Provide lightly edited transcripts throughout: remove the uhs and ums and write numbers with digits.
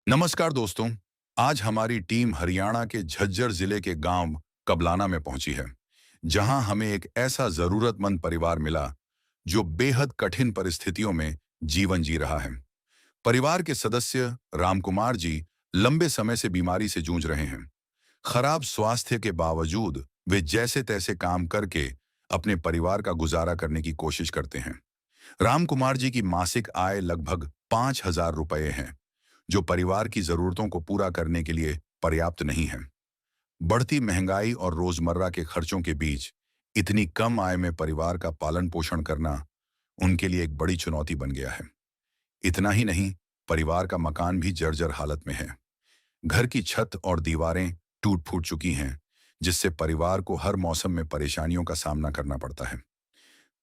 नमस्कार दोस्तों। आज हमारी टीम हरियाणा के झज्जर जिले के गांव कबलाना में पहुंची है, जहां हमें एक ऐसा जरूरतमंद परिवार मिला जो बेहद कठिन परिस्थितियों में जीवन जी रहा है। परिवार के सदस्य रामकुमार जी लंबे समय से बीमारी से जूझ रहे हैं। खराब स्वास्थ्य के बावजूद वे जैसे तैसे काम करके अपने परिवार का गुजारा करने की कोशिश करते हैं। रामकुमार जी की मासिक आय लगभग 5,000 रुपये है, जो परिवार की जरूरतों को पूरा करने के लिए पर्याप्त नहीं है। बढ़ती महंगाई और रोजमर्रा के खर्चों के बीच इतनी कम आय में परिवार का पालन पोषण करना उनके लिए एक बड़ी चुनौती बन गया है। इतना ही नहीं, परिवार का मकान भी जर्जर हालत में है। घर की छत और दीवारें टूट फूट चुकी हैं, जिससे परिवार को हर मौसम में परेशानियों का सामना करना पड़ता है।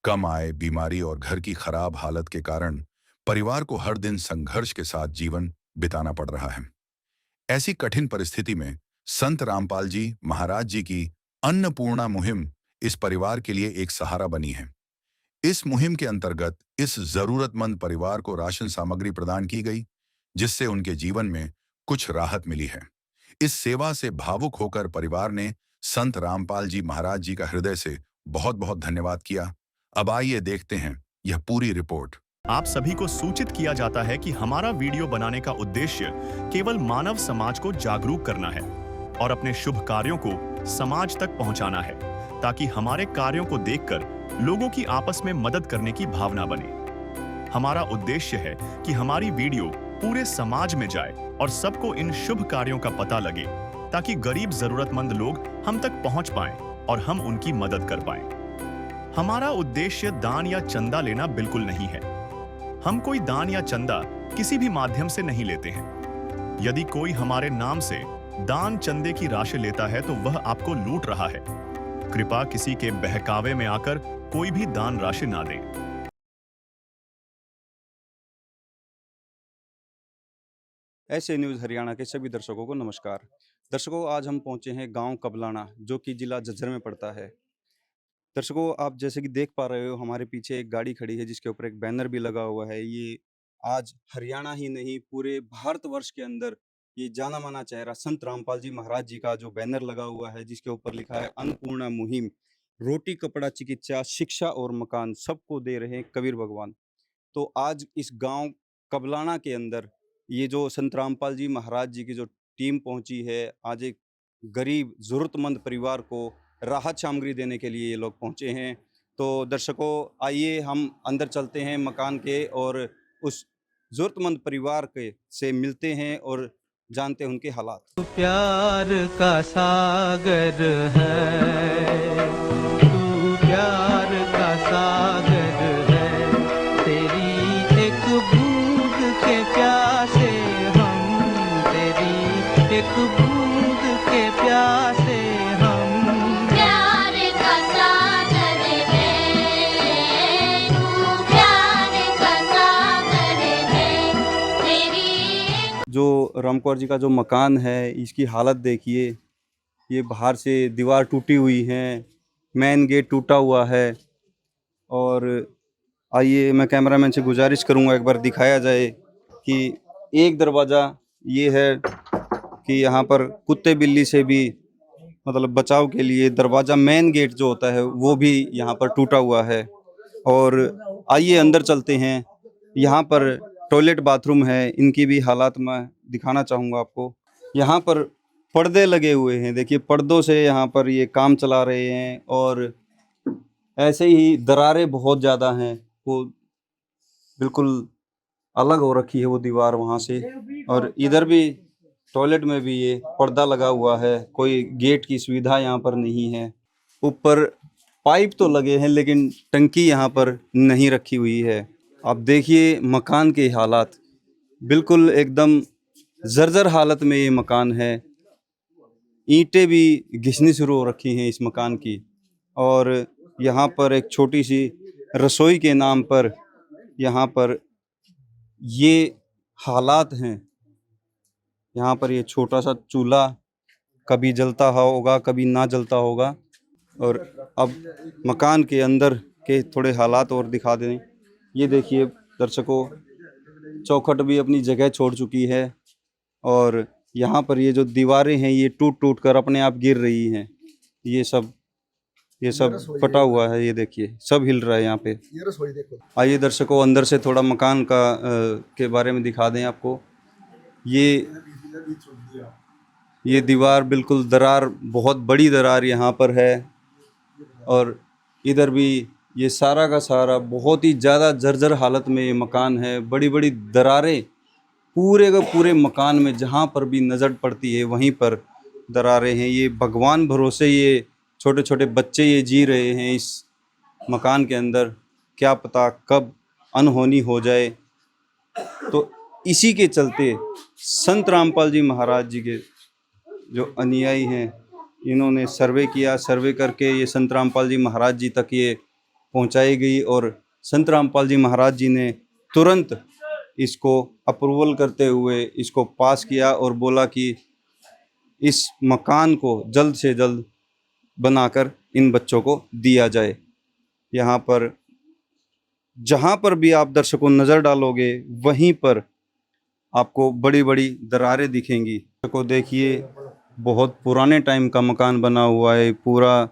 कम आय, बीमारी और घर की खराब हालत के कारण परिवार को हर दिन संघर्ष के साथ जीवन बिताना पड़ रहा है। ऐसी कठिन परिस्थिति में संत रामपाल जी महाराज जी की अन्नपूर्णा मुहिम इस परिवार के लिए एक सहारा बनी है। इस मुहिम के अंतर्गत इस जरूरतमंद परिवार को राशन सामग्री प्रदान की गई, जिससे उनके जीवन में कुछ राहत मिली है। इस सेवा से भावुक होकर परिवार ने संत रामपाल जी महाराज जी का हृदय से बहुत बहुत धन्यवाद किया। अब आइए देखते हैं यह पूरी रिपोर्ट। आप सभी को सूचित किया जाता है कि हमारा वीडियो बनाने का उद्देश्य केवल मानव समाज को जागरूक करना है और अपने शुभ कार्यों को समाज तक पहुंचाना है, ताकि हमारे कार्यों को देखकर लोगों की आपस में मदद करने की भावना बने। हमारा उद्देश्य है कि हमारी वीडियो पूरे समाज में जाए और सबको इन शुभ कार्यों का पता लगे, ताकि गरीब जरूरतमंद लोग हम तक पहुंच पाएं और हम उनकी मदद कर पाएं। हमारा उद्देश्य दान या चंदा लेना बिल्कुल नहीं है। हम कोई दान या चंदा किसी भी माध्यम से नहीं लेते हैं। यदि कोई हमारे नाम से दान चंदे की राशि लेता है तो वह आपको लूट रहा है। कृपया किसी के बहकावे में आकर कोई भी दान राशि ना दें। ऐसे न्यूज़ हरियाणा के सभी दर्शकों को नमस्कार। दर्शकों, आज हम पहुंचे हैं गांव कबलाना, जो कि जिला झज्जर में पड़ता है। दर्शकों, आप जैसे कि देख पा रहे हो, हमारे पीछे एक गाड़ी खड़ी है जिसके ऊपर एक बैनर भी लगा हुआ है। ये आज हरियाणा ही नहीं, पूरे भारतवर्ष के अंदर ये जाना माना चेहरा संत रामपाल जी महाराज जी का जो बैनर लगा हुआ है, जिसके ऊपर लिखा है अन्नपूर्णा मुहिम, रोटी कपड़ा चिकित्सा शिक्षा और मकान सबको दे रहे हैं कबीर भगवान। तो आज इस गांव कबलाना के अंदर ये जो संत रामपाल जी महाराज जी की जो टीम पहुंची है, आज एक गरीब ज़रूरतमंद परिवार को राहत सामग्री देने के लिए ये लोग पहुंचे हैं। तो दर्शकों, आइए हम अंदर चलते हैं मकान के और उस ज़रूरतमंद परिवार के से मिलते हैं और जानते हैं उनके हालात। प्यार का सागर है, तू प्यार का सागर है, तेरी एक बूंद के प्यासे हम, तेरी एक बूंद के प्यासे हम। प्यार का सागर है, तू प्यार का सागर है, तेरी। जो रामकुमार जी का जो मकान है, इसकी हालत देखिए। ये बाहर से दीवार टूटी हुई है, मेन गेट टूटा हुआ है। और आइए मैं कैमरामैन से गुजारिश करूंगा एक बार दिखाया जाए कि एक दरवाज़ा ये है कि यहाँ पर कुत्ते बिल्ली से भी मतलब बचाव के लिए दरवाज़ा, मेन गेट जो होता है वो भी यहाँ पर टूटा हुआ है। और आइए अंदर चलते हैं। यहाँ पर टॉयलेट बाथरूम है, इनकी भी हालात मैं दिखाना चाहूँगा आपको। यहाँ पर पर्दे लगे हुए हैं, देखिए पर्दों से यहाँ पर ये काम चला रहे हैं। और ऐसे ही दरारें बहुत ज़्यादा हैं, वो बिल्कुल अलग हो रखी है वो दीवार वहाँ से। और इधर भी टॉयलेट में भी ये पर्दा लगा हुआ है, कोई गेट की सुविधा यहाँ पर नहीं है। ऊपर पाइप तो लगे हैं लेकिन टंकी यहाँ पर नहीं रखी हुई है। आप देखिए मकान के हालात, बिल्कुल एकदम जर्जर हालत में ये मकान है। ईंटें भी घिसनी शुरू हो रखी हैं इस मकान की। और यहाँ पर एक छोटी सी रसोई के नाम पर यहाँ पर ये हालात हैं। यहाँ पर ये छोटा सा चूल्हा कभी जलता होगा, कभी ना जलता होगा। और अब मकान के अंदर के थोड़े हालात और दिखा दें। ये देखिए दर्शकों, चौखट भी अपनी जगह छोड़ चुकी है और यहाँ पर ये जो दीवारें हैं ये टूट टूट कर अपने आप गिर रही हैं। ये सब फटा हुआ है, ये देखिए सब हिल रहा है यहाँ पे। ये रसोई देखो। आइए दर्शकों अंदर से थोड़ा मकान का के बारे में दिखा दें आपको। ये दीवार बिल्कुल दरार, बहुत बड़ी दरार यहाँ पर है और इधर भी ये सारा का सारा बहुत ही ज़्यादा जर्जर हालत में ये मकान है। बड़ी बड़ी दरारें पूरे के पूरे मकान में, जहाँ पर भी नज़र पड़ती है वहीं पर दरारें हैं। ये भगवान भरोसे ये छोटे छोटे बच्चे ये जी रहे हैं इस मकान के अंदर, क्या पता कब अनहोनी हो जाए। तो इसी के चलते संत रामपाल जी महाराज जी के जो अनुयायी हैं इन्होंने सर्वे किया। सर्वे करके ये संत रामपाल जी महाराज जी तक ये पहुंचाई गई और संत रामपाल जी महाराज जी ने तुरंत इसको अप्रूवल करते हुए इसको पास किया और बोला कि इस मकान को जल्द से जल्द बनाकर इन बच्चों को दिया जाए। यहाँ पर जहाँ पर भी आप दर्शकों नज़र डालोगे वहीं पर आपको बड़ी बड़ी दरारें दिखेंगी। को देखिए बहुत पुराने टाइम का मकान बना हुआ है, पूरा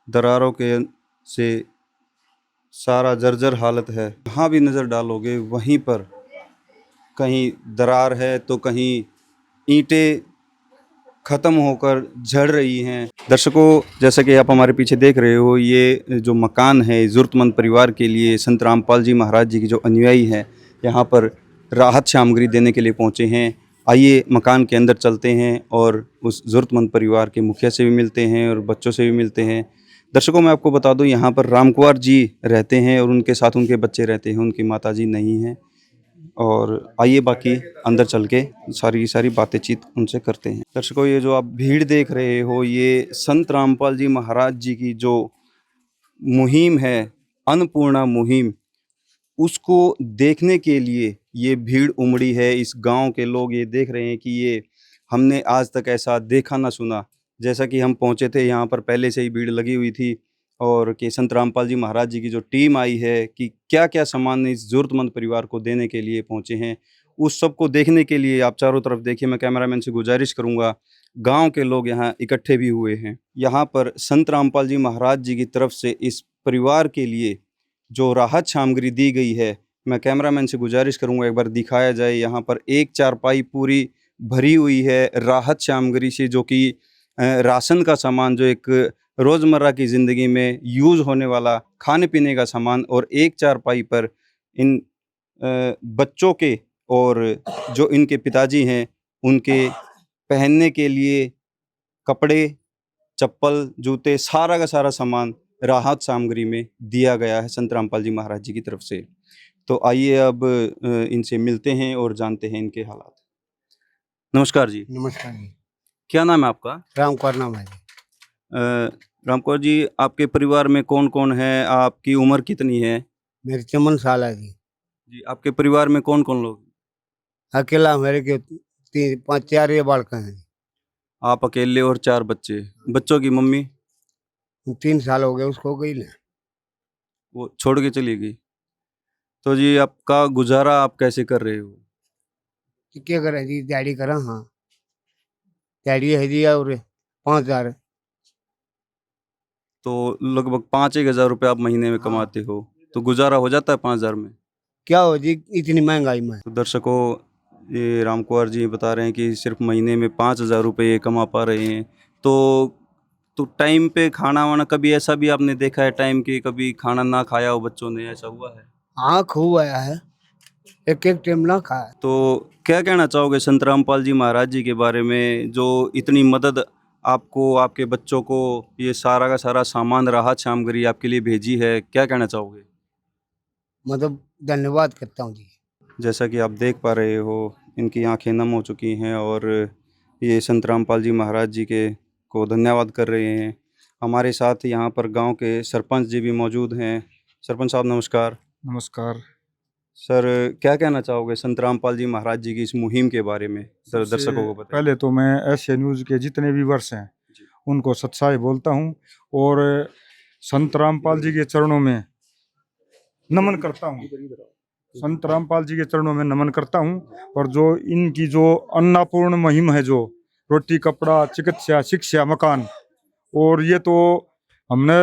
दरारों के से सारा जर्जर हालत है। जहाँ भी नज़र डालोगे वहीं पर कहीं दरार है तो कहीं ईंटें ख़त्म होकर झड़ रही हैं। दर्शकों जैसा कि आप हमारे पीछे देख रहे हो, ये जो मकान है ज़रूरतमंद परिवार के लिए संत रामपाल जी महाराज जी के जो अनुयायी हैं यहाँ पर राहत सामग्री देने के लिए पहुँचे हैं। आइए मकान के अंदर चलते हैं और उस ज़रूरतमंद परिवार के मुखिया से भी मिलते हैं और बच्चों से भी मिलते हैं। दर्शकों मैं आपको बता दूं यहाँ पर रामकुमार जी रहते हैं और उनके साथ उनके बच्चे रहते हैं, उनकी माता जी नहीं हैं। और आइए बाकी अंदर चल के सारी बातचीत उनसे करते हैं। दर्शकों ये जो आप भीड़ देख रहे हो ये संत रामपाल जी महाराज जी की जो मुहिम है, अन्नपूर्णा मुहिम, उसको देखने के लिए ये भीड़ उमड़ी है। इस गांव के लोग ये देख रहे हैं कि ये हमने आज तक ऐसा देखा ना सुना। जैसा कि हम पहुंचे थे यहाँ पर पहले से ही भीड़ लगी हुई थी और कि संत रामपाल जी महाराज जी की जो टीम आई है कि क्या क्या सामान इस ज़रूरतमंद परिवार को देने के लिए पहुंचे हैं, उस सब को देखने के लिए आप चारों तरफ देखिए। मैं कैमरामैन से गुजारिश करूंगा, गांव के लोग यहाँ इकट्ठे भी हुए हैं। यहाँ पर संत रामपाल जी महाराज जी की तरफ से इस परिवार के लिए जो राहत सामग्री दी गई है, मैं कैमरामैन से गुजारिश करूंगा एक बार दिखाया जाए। यहाँ पर एक चारपाई पूरी भरी हुई है राहत सामग्री से, जो कि राशन का सामान, जो एक रोज़मर्रा की ज़िंदगी में यूज़ होने वाला खाने पीने का सामान, और एक चारपाई पर इन बच्चों के और जो इनके पिताजी हैं उनके पहनने के लिए कपड़े, चप्पल, जूते, सारा का सारा सामान राहत सामग्री में दिया गया है संत रामपाल जी महाराज जी की तरफ से। तो आइए अब इनसे मिलते हैं और जानते हैं इनके हालात। नमस्कार जी। नमस्कार जी। क्या नाम है आपका? रामकुमार नाम है जी। रामकुमार जी, आपके परिवार में कौन कौन है? आपकी उम्र कितनी है? मेरी 54 साल है जी। जी, आपके परिवार में कौन कौन लोग? अकेला मेरे के 4 ये बालक हैं। आप अकेले और 4 बच्चे। बच्चों की मम्मी? 3 साल हो गए उसको गई ना। वो छोड़ के चली गई। तो जी आपका गुजारा आप कैसे कर रहे हो? क्या करें जी, दिहाड़ी करा। हाँ दिहाड़ी है जी और 5,000। तो लगभग 5-1 हज़ार रुपये आप महीने में कमाते हो, तो गुजारा हो जाता है 5,000 में? क्या हो जी इतनी महंगाई में। तो दर्शकों ये रामकुमार जी बता रहे हैं कि सिर्फ महीने में 5,000 रुपये कमा पा रहे हैं। तो टाइम पे खाना वाना, कभी ऐसा भी आपने देखा है टाइम के कभी खाना ना खाया हो बच्चों ने, ऐसा हुआ है? हाँ खूब आया है, एक एक टाइम ना खाया। तो क्या कहना चाहोगे संत रामपाल जी महाराज जी के बारे में, जो इतनी मदद आपको, आपके बच्चों को, ये सारा का सारा सामान राहत सामग्री आपके लिए भेजी है, क्या कहना चाहोगे? मतलब धन्यवाद करता हूँ जी। जैसा कि आप देख पा रहे हो इनकी आंखें नम हो चुकी हैं और ये संत रामपाल जी महाराज जी के को धन्यवाद कर रहे हैं। हमारे साथ यहाँ पर गांव के सरपंच जी भी मौजूद हैं। सरपंच साहब नमस्कार। नमस्कार। सर क्या कहना चाहोगे संत रामपाल जी महाराज जी की इस मुहिम के बारे में, दर्शकों को बताएं। पहले तो मैं एशिया न्यूज़ के जितने भी वर्ष हैं उनको सच्चाई बोलता हूं और संत रामपाल जी के चरणों में नमन करता हूं संत रामपाल जी के चरणों में नमन करता हूँ। और जो इनकी जो अन्नपूर्ण मुहिम है, जो रोटी कपड़ा चिकित्सा शिक्षा मकान, और ये तो हमने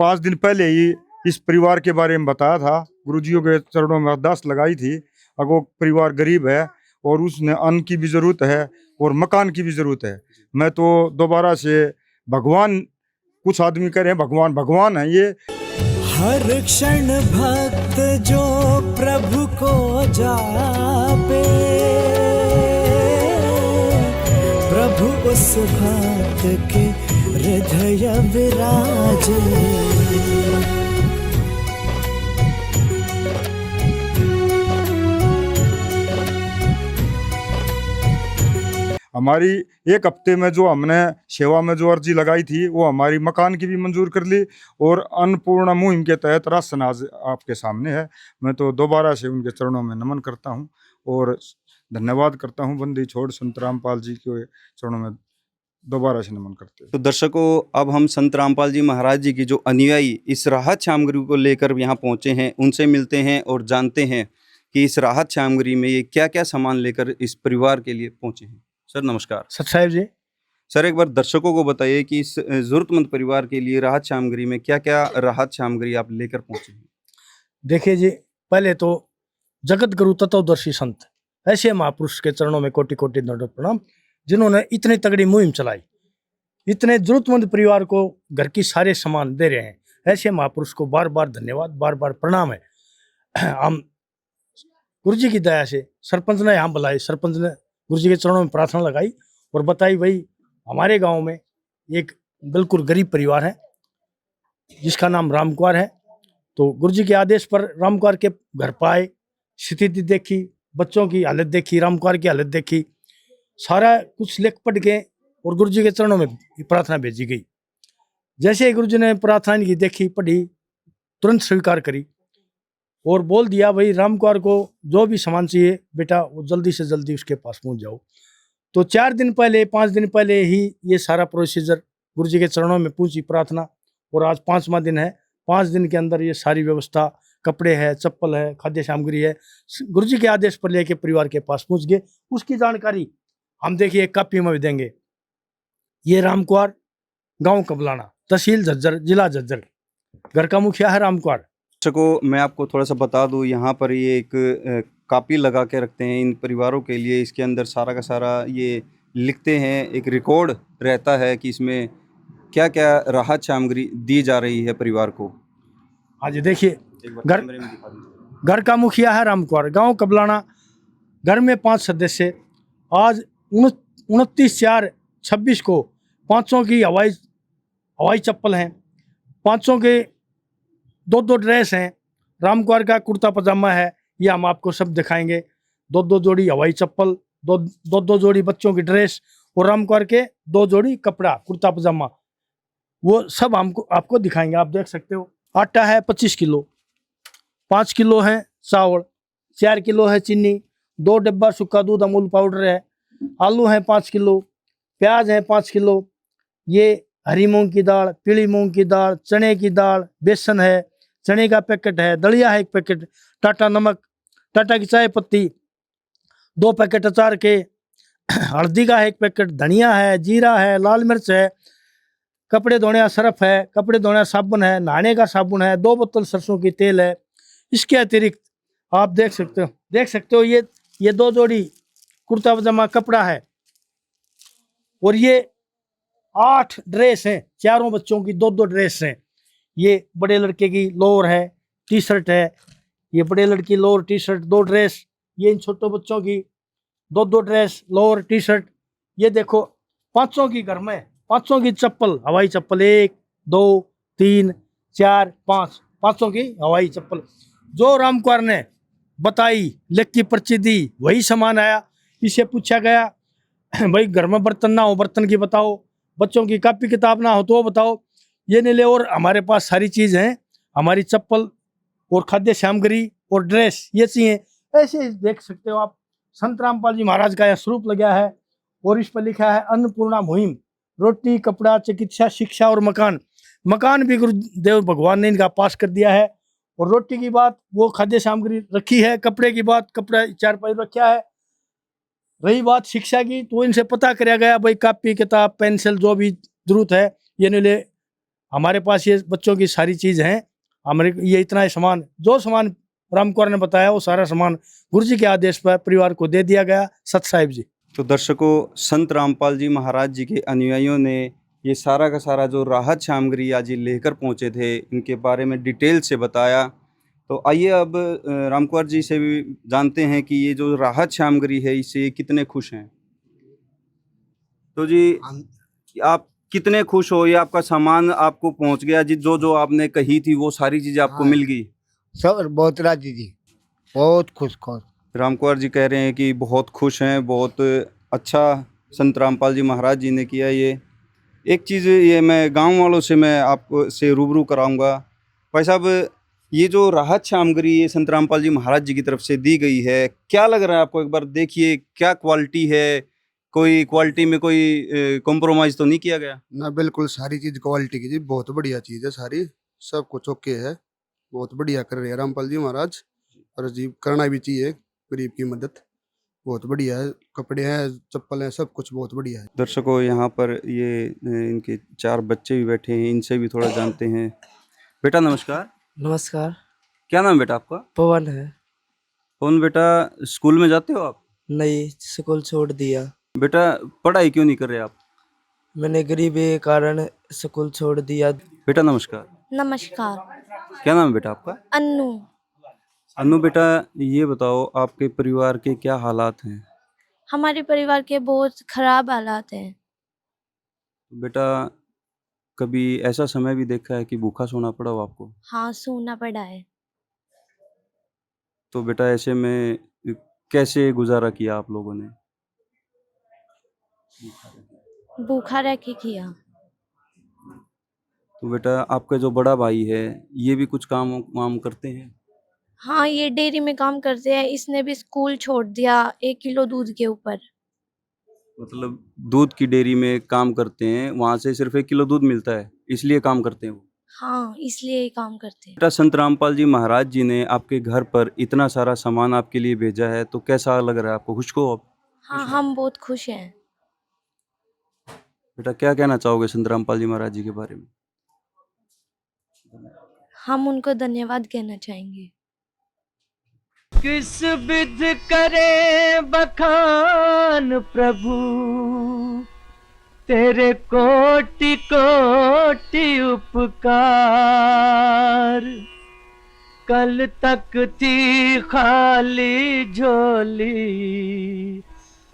5 दिन पहले ही इस परिवार के बारे में बताया था, गुरुजियों के चरणों में अरदास लगाई थी। अगर वो परिवार गरीब है और उसने अन्न की भी जरूरत है और मकान की भी जरूरत है। मैं तो दोबारा से भगवान, कुछ आदमी कह रहे हैं भगवान, भगवान है ये। हर क्षण भक्त जो प्रभु को जापे, प्रभु उस भक्त के हृदय विराजे। हमारी 1 हफ्ते में जो हमने सेवा में जो अर्जी लगाई थी, वो हमारी मकान की भी मंजूर कर ली और अन्नपूर्णा मुहिम के तहत राशन आज आपके सामने है। मैं तो दोबारा से उनके चरणों में नमन करता हूँ और धन्यवाद करता हूँ। बंदी छोड़ संत रामपाल जी के चरणों में दोबारा से नमन करते हैं। तो दर्शकों, अब हम संत रामपाल जी महाराज जी की जो अनुयायी इस राहत सामग्री को लेकर यहाँ पहुँचे हैं, उनसे मिलते हैं और जानते हैं कि इस राहत सामग्री में ये क्या क्या सामान लेकर इस परिवार के लिए पहुँचे हैं। सर नमस्कार। सत साहेब जी। सर एक बार दर्शकों को बताइए कि इस जरूरतमंद परिवार के लिए राहत सामग्री में क्या क्या राहत सामग्री आप लेकर पहुँचे हैं। देखिए जी, पहले तो जगत गुरु तत्वदर्शी संत ऐसे महापुरुष के चरणों में कोटि कोटि दंडवत प्रणाम, जिन्होंने इतनी तगड़ी मुहिम चलाई, इतने जरूरतमंद परिवार को घर की सारे सामान दे रहे हैं। ऐसे महापुरुष को बार बार धन्यवाद, बार बार प्रणाम है। हम गुरु जी की दया से सरपंच ने यहाँ बुलाए, सरपंच ने गुरु जी के चरणों में प्रार्थना लगाई और बताई, भाई हमारे गांव में एक बिल्कुल गरीब परिवार है जिसका नाम रामकुआर है। तो गुरु जी के आदेश पर रामकुआर के घर पाए, स्थिति देखी, बच्चों की हालत देखी, रामकुआर की हालत देखी, सारा कुछ लिख पढ़ के और गुरु जी के चरणों में प्रार्थना भेजी गई। जैसे ही गुरु जी ने प्रार्थना की देखी, पढ़ी, तुरंत स्वीकार करी और बोल दिया, भाई रामकुआर को जो भी सामान चाहिए बेटा, वो जल्दी से जल्दी उसके पास पहुंच जाओ। तो 4 दिन पहले 5 दिन पहले ही ये सारा प्रोसीजर गुरु जी के चरणों में पहुंची प्रार्थना, और आज 5वां दिन है। 5 दिन के अंदर ये सारी व्यवस्था, कपड़े है, चप्पल है, खाद्य सामग्री है, गुरु जी के आदेश पर लेके परिवार के पास पहुंच गए। उसकी जानकारी हम देखिए एक कापी में भी देंगे। ये रामकुआर, गांव कबलाना, तहसील झज्जर, जिला झज्जर, घर का मुखिया है रामकुआर। दर्शकों, मैं आपको थोड़ा सा बता दूं, यहाँ पर ये एक कापी लगा के रखते हैं इन परिवारों के लिए। इसके अंदर सारा का सारा ये लिखते हैं, एक रिकॉर्ड रहता है कि इसमें क्या क्या राहत सामग्री दी जा रही है परिवार को। हाँ जी, देखिए कैमरे में दिखा दीजिए। घर का मुखिया है रामकुआर, गांव कबलाना, घर में 5 सदस्य। आज 29/4/26 को 500 की हवाई चप्पल हैं, 500 के 2 ड्रेस हैं, रामकुआर का कुर्ता पजामा है, ये हम आपको सब दिखाएंगे। 2 जोड़ी हवाई चप्पल, 2 जोड़ी बच्चों की ड्रेस और रामकुआर के 2 जोड़ी कपड़ा कुर्ता पजामा, वो सब आपको दिखाएंगे। आप देख सकते हो। आटा है 25 किलो, 5 किलो है चावल, 4 किलो है चीनी, 2 डिब्बा सूखा दूध अमूल पाउडर है, आलू है 5 किलो, प्याज है 5 किलो, ये हरी मूंग की दाल, पीली मूंग की दाल, चने की दाल, बेसन है, चने का पैकेट है, दलिया है 1 पैकेट, टाटा नमक, टाटा की चाय पत्ती, 2 पैकेट अचार के, हल्दी का है 1 पैकेट, धनिया है, जीरा है, लाल मिर्च है, कपड़े धोने का सर्फ है, कपड़े धोने का साबुन है, नहाने का साबुन है, 2 बोतल सरसों की तेल है। इसके अतिरिक्त आप देख सकते हो ये 2 जोड़ी कुर्ता पजामा कपड़ा है, और ये 8 ड्रेस हैं, चारों बच्चों की 2 ड्रेस हैं। ये बड़े लड़के की लोअर है, टी शर्ट है, ये बड़े लड़की लोअर टी शर्ट 2 ड्रेस, ये इन छोटों बच्चों की 2 ड्रेस लोअर टी शर्ट। ये देखो 500 की घर में 500 की चप्पल, हवाई चप्पल 1 2 3 4 5, 500 की हवाई चप्पल। जो रामकुआर ने बताई, लिख की पर्ची दी, वही सामान आया। इसे पूछा गया, भाई घर में बर्तन ना हो बर्तन की बताओ, बच्चों की कापी किताब ना हो तो बताओ। ये नहीं ले, और हमारे पास सारी चीज़ हैं, हमारी चप्पल और खाद्य सामग्री और ड्रेस ये चाहिए। ऐसे देख सकते हो आप, संत रामपाल जी महाराज का यह स्वरूप लगा है और इस पर लिखा है अन्नपूर्णा मुहिम, रोटी कपड़ा चिकित्सा शिक्षा और मकान। मकान भी गुरुदेव भगवान ने इनका पास कर दिया है और रोटी की बात वो खाद्य सामग्री रखी है, कपड़े की बात कपड़ा चारपाई रखा है। रही बात शिक्षा की तो इनसे पता कराया गया भाई कापी किताब पेंसिल जो भी जरूरत है ये नहीं ले, हमारे पास ये बच्चों की सारी चीज हैं, हमारे ये इतना सामान जो सामान राम कुमार ने बताया वो सारा सामान गुरु जी के आदेश पर परिवार को दे दिया गया। सत साहिब जी। तो दर्शकों, संत रामपाल जी महाराज जी के अनुयायियों ने ये सारा का सारा जो राहत सामग्री आज ये लेकर पहुँचे थे इनके बारे में डिटेल से बताया। तो आइए अब राम कुमार जी से भी जानते हैं कि ये जो राहत सामग्री है इससे कितने खुश हैं। तो जी आप कितने खुश हो, ये आपका सामान आपको पहुंच गया जी, जो जो आपने कही थी वो सारी चीजें आपको मिल गई? सब बहुत राजी जी, बहुत खुश खुश। राम कुमार जी कह रहे हैं कि बहुत खुश हैं, बहुत अच्छा संत रामपाल जी महाराज जी ने किया। ये एक चीज़ ये मैं गांव वालों से मैं आपको से रूबरू कराऊंगा। भाई साहब, ये जो राहत सामग्री ये संत रामपाल जी महाराज जी की तरफ से दी गई है, क्या लग रहा है आपको? एक बार देखिए क्या क्वालिटी है, कोई क्वालिटी में कोई कॉम्प्रोमाइज़ तो नहीं किया गया ना? बिल्कुल सारी चीज क्वालिटी की जी, बहुत बढ़िया चीज है, सारी सब कुछ ओके है, बहुत बढ़िया कर रहे हैं रामपाल जी महाराज। और जी करना भी चाहिए गरीब की मदद, बहुत बढ़िया है, कपड़े हैं चप्पल हैं सब कुछ बहुत बढ़िया है। दर्शकों, यहाँ पर ये इनके 4 बच्चे भी बैठे हैं, इनसे भी थोड़ा जानते हैं। बेटा नमस्कार। नमस्कार। क्या नाम बेटा आपका? पवन है। कौन बेटा, स्कूल में जाते हो आप? नहीं, स्कूल छोड़ दिया। बेटा पढ़ाई क्यों नहीं कर रहे आप? मैंने गरीबी के कारण स्कूल छोड़ दिया। बेटा नमस्कार। नमस्कार। क्या नाम है बेटा आपका? अन्नू। अन्नू बेटा, ये बताओ आपके परिवार के क्या हालात हैं? हमारे परिवार के बहुत खराब हालात हैं। बेटा कभी ऐसा समय भी देखा है कि भूखा सोना पड़ा हो आपको? हाँ, सोना पड़ा है। तो बेटा ऐसे में कैसे गुजारा किया आप लोगों ने? भूखा रह के किया। तो बेटा आपका जो बड़ा भाई है ये भी कुछ काम वाम करते हैं? हाँ, ये डेयरी में काम करते हैं, इसने भी स्कूल छोड़ दिया 1 किलो दूध के ऊपर। मतलब दूध की डेयरी में काम करते हैं, वहाँ से सिर्फ 1 किलो दूध मिलता है इसलिए काम करते हैं वो? हाँ, इसलिए ये काम करते हैं। बेटा संत रामपाल जी महाराज जी ने आपके घर पर इतना सारा सामान आपके लिए भेजा है, तो कैसा लग रहा है आपको? खुश हो आप? हाँ, हम बहुत खुश हैं। बेटा क्या कहना चाहोगे संत रामपाल जी महाराज जी के बारे में? हम उनको धन्यवाद कहना चाहेंगे। किस विध करे बखान प्रभु, तेरे कोटि कोटि उपकार। कल तक थी खाली झोली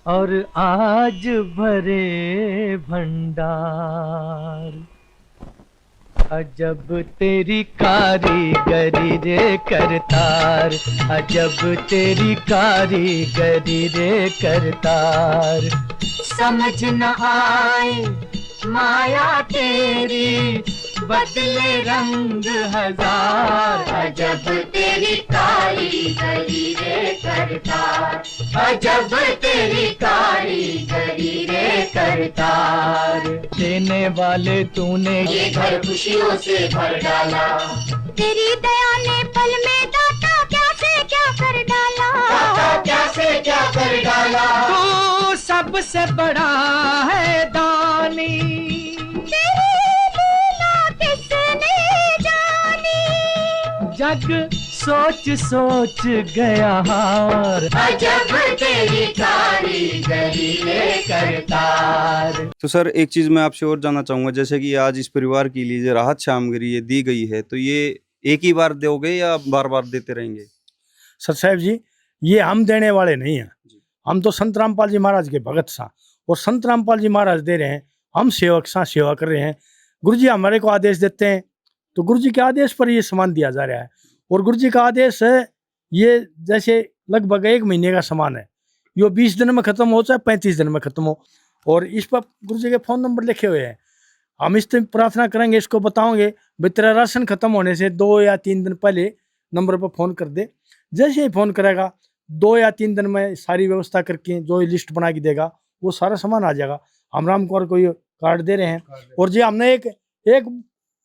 और आज भरे भंडार। अजब तेरी कारीगरी रे करतार, अजब तेरी कारीगरी रे करतार। समझ न आए माया तेरी, बदले रंग हजार। अजब तेरी कारीगरी रे करतार, अजब तेरी कारीगरी रे करतार। देने वाले तूने ये घर खुशियों से भर डाला। तेरी दया ने पल में दाता क्या से क्या कर डाला। क्या से क्या कर डाला। तू सबसे बड़ा है दानी, तेरी लीला किसने जानी। जग सोच सोच गया हार। अजब तेरी कारीगरी रे करतार। तो सर एक चीज़ मैं आपसे और जानना चाहूँगा, जैसे कि आज इस परिवार के लिए जो राहत सामग्री ये दी गई है, तो ये एक ही बार दोगे या बार बार देते रहेंगे? सर साहब जी, ये हम देने वाले नहीं हैं, हम तो संत रामपाल जी महाराज के भगत सा, और संत रामपाल जी महाराज दे रहे हैं, हम सेवक सा सेवा कर रहे हैं। गुरु जी हमारे को आदेश देते हैं, तो गुरु जी के आदेश पर ये सामान दिया जा रहा है। और गुरु जी का आदेश है, ये जैसे लगभग 1 महीने का सामान है, यो 20 दिन में ख़त्म हो चाहे 35 दिन में ख़त्म हो। और इस पर गुरु जी के फ़ोन नंबर लिखे हुए हैं, हम इस दिन प्रार्थना करेंगे, इसको बताओगे भाई तेरा राशन ख़त्म होने से 2 या 3 दिन पहले नंबर पर फ़ोन कर दे। जैसे ही फ़ोन करेगा 2 या 3 दिन में सारी व्यवस्था करके जो लिस्ट बना के देगा वो सारा सामान आ जाएगा। हम राम कौर को ये कार्ड दे रहे हैं। और जी हमने एक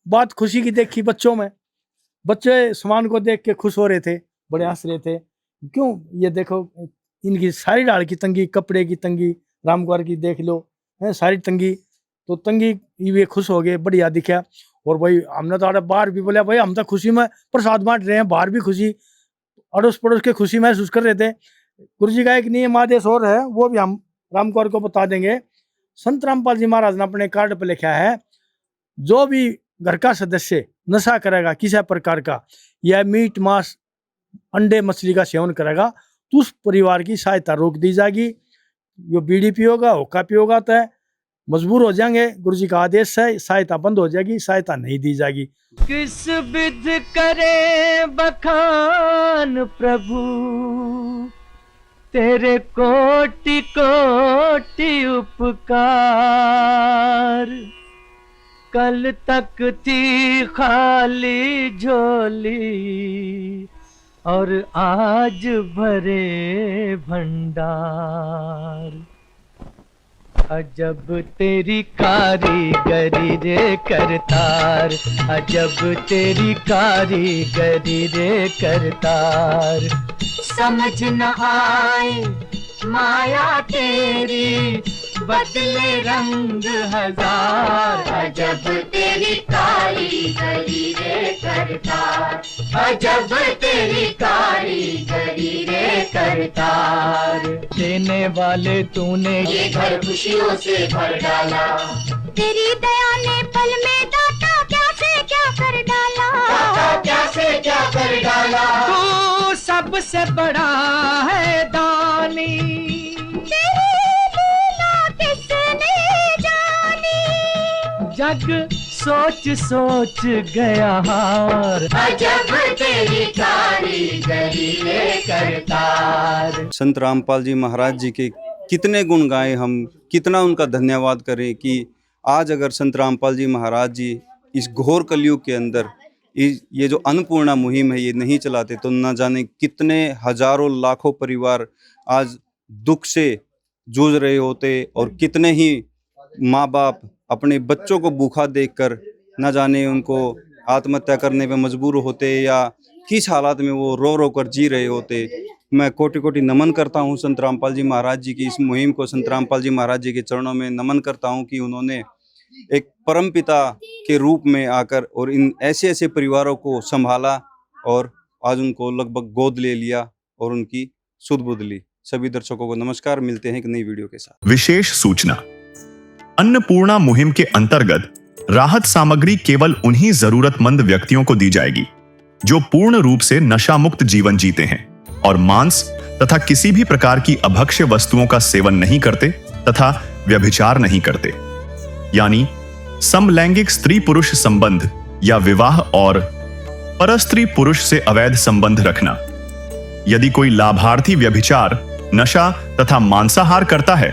बात खुशी की देखी बच्चों में, बच्चे सामान को देख के खुश हो रहे थे, बड़े हंस रहे थे। क्यों? ये देखो इनकी सारी डाल की तंगी, कपड़े की तंगी, रामकुमार की देख लो, है सारी तंगी। तो तंगी ये खुश हो गए, बढ़िया दिखा। और भाई हमने तो बाहर भी बोला भाई हम तो खुशी में प्रसाद बांट रहे हैं, बाहर भी खुशी, अड़ोस पड़ोस के खुशी महसूस कर रहे थे। गुरु जी का एक नियम आदेश और है, वो भी हम रामकुमार को बता देंगे। संत रामपाल जी महाराज ने अपने कार्ड पर लिखा है, जो भी घर का सदस्य नशा करेगा किसी प्रकार का, या मीट मांस अंडे मछली का सेवन करेगा, तो उस परिवार की सहायता रोक दी जाएगी। जो बीड़ी पियोगा, हुक्का पियोगा तो मजबूर हो जाएंगे, गुरु जी का आदेश है, सहायता बंद हो जाएगी, सहायता नहीं दी जाएगी। किस विध करे बखान प्रभु, तेरे कोटि कोटि उपकार। कल तक थी खाली झोली, और आज भरे भंडार। अजब तेरी कारीगरी रे करतार, अजब तेरी कारीगरी रे करतार। समझ न आए माया तेरी, बदले रंग हजार। अजब तेरी कारीगरी रे करतार, अजब तेरी कारीगरी रे करतार। देने वाले तूने ये घर खुशियों से भर डाला, तेरी दया ने पल में दाता क्या से क्या कर डाला, दाता क्या से क्या कर डाला। तू सबसे बड़ा है दानी, जग सोच सोच गया हार। अजब तेरी कारीगरी रे करतार। संत रामपाल जी महाराज जी के कितने गुण गाएं हम, कितना उनका धन्यवाद करें कि आज अगर संत रामपाल जी महाराज जी इस घोर कलयुग के अंदर ये जो अन्नपूर्णा मुहिम है ये नहीं चलाते, तो न जाने कितने हजारों लाखों परिवार आज दुख से जूझ रहे होते, और कितने ही माँ बाप अपने बच्चों को भूखा देखकर न जाने उनको आत्महत्या करने पे मजबूर होते, या किस हालात में वो रो रो कर जी रहे होते। मैं कोटि कोटि नमन करता हूँ संत रामपाल जी महाराज जी की इस मुहिम को, संत रामपाल जी महाराज जी के चरणों में नमन करता हूँ कि उन्होंने एक परम पिता के रूप में आकर और इन ऐसे ऐसे परिवारों को संभाला, और आज उनको लगभग गोद ले लिया और उनकी सुध बुध ली। सभी दर्शकों को नमस्कार, मिलते हैं एक नई वीडियो के साथ। विशेष सूचना, अन्नपूर्णा मुहिम के अंतर्गत राहत सामग्री केवल उन्हीं जरूरतमंद व्यक्तियों को दी जाएगी जो पूर्ण रूप से नशा मुक्त जीवन जीते हैं और मांस तथा किसी भी प्रकार की अभक्ष्य वस्तुओं का सेवन नहीं करते तथा व्यभिचार नहीं करते, यानी समलैंगिक स्त्री पुरुष संबंध या विवाह और परस्त्री पुरुष से अवैध संबंध रखना। यदि कोई लाभार्थी व्यभिचार, नशा तथा मांसाहार करता है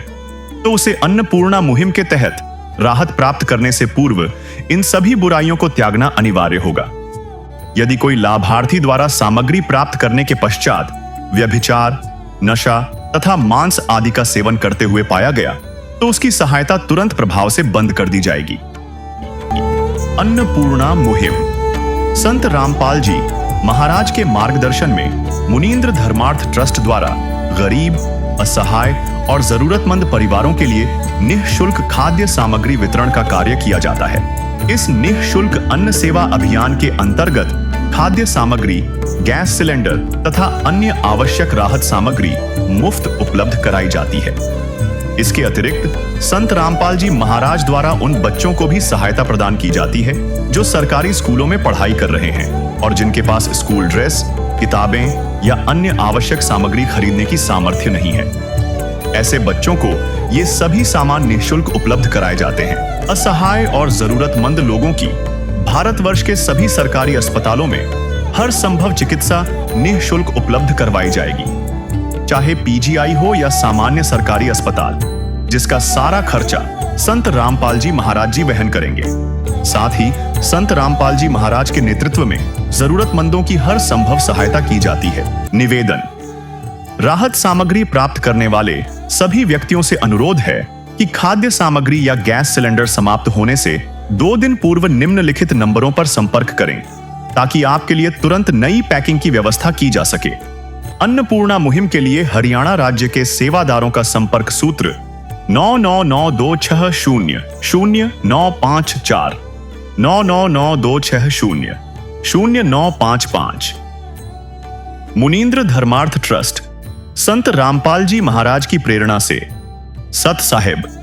तो उसे अन्नपूर्णा मुहिम के तहत राहत प्राप्त करने से पूर्व इन सभी बुराइयों को त्यागना अनिवार्य होगा। यदि कोई लाभार्थी द्वारा सामग्री प्राप्त करने के पश्चात व्यभिचार, नशा तथा मांस आदि का सेवन करते हुए पाया गया तो उसकी सहायता तुरंत प्रभाव से बंद कर दी जाएगी। अन्नपूर्णा मुहिम संत रामपाल जी महाराज के मार्गदर्शन में मुनीन्द्र धर्मार्थ ट्रस्ट द्वारा गरीब, असहाय और जरूरतमंद परिवारों के लिए निःशुल्क खाद्य सामग्री वितरण का कार्य किया जाता है। इस निःशुल्क अन्न सेवा अभियान के अंतर्गत खाद्य सामग्री, गैस सिलेंडर तथा अन्य आवश्यक राहत सामग्री मुफ्त उपलब्ध कराई जाती है। इसके अतिरिक्त संत रामपाल जी महाराज द्वारा उन बच्चों को भी सहायता प्रदान की जाती है जो सरकारी स्कूलों में पढ़ाई कर रहे हैं और जिनके पास स्कूल ड्रेस, किताबें या अन्य आवश्यक सामग्री खरीदने की सामर्थ्य नहीं है। ऐसे बच्चों को ये सभी सामान निःशुल्क उपलब्ध कराए जाते हैं। असहाय और जरूरतमंद लोगों की भारतवर्ष के सभी सरकारी अस्पतालों में हर संभव चिकित्सा निःशुल्क उपलब्ध करवाई जाएगी, चाहे पीजीआई हो या सामान्य सरकारी अस्पताल, जिसका सारा खर्चा संत रामपाल जी महाराज जी वहन करेंगे। साथ ही संत रामपाल जी महाराज के नेतृत्व में जरूरतमंदों की हर संभव सहायता की जाती है। निवेदन, राहत सामग्री प्राप्त करने वाले सभी व्यक्तियों से अनुरोध है कि खाद्य सामग्री या गैस सिलेंडर समाप्त होने से 2 दिन पूर्व निम्नलिखित नंबरों पर संपर्क करें। ताकि आपके लिए तुरंत नई पैकिंग की व्यवस्था की जा सके। अन्नपूर्णा मुहिम के लिए हरियाणा राज्य के सेवादारों का संपर्क सूत्र 9992600954 9992600955। मुनींद्र धर्मार्थ ट्रस्ट संत रामपाल जी महाराज की प्रेरणा से सत साहिब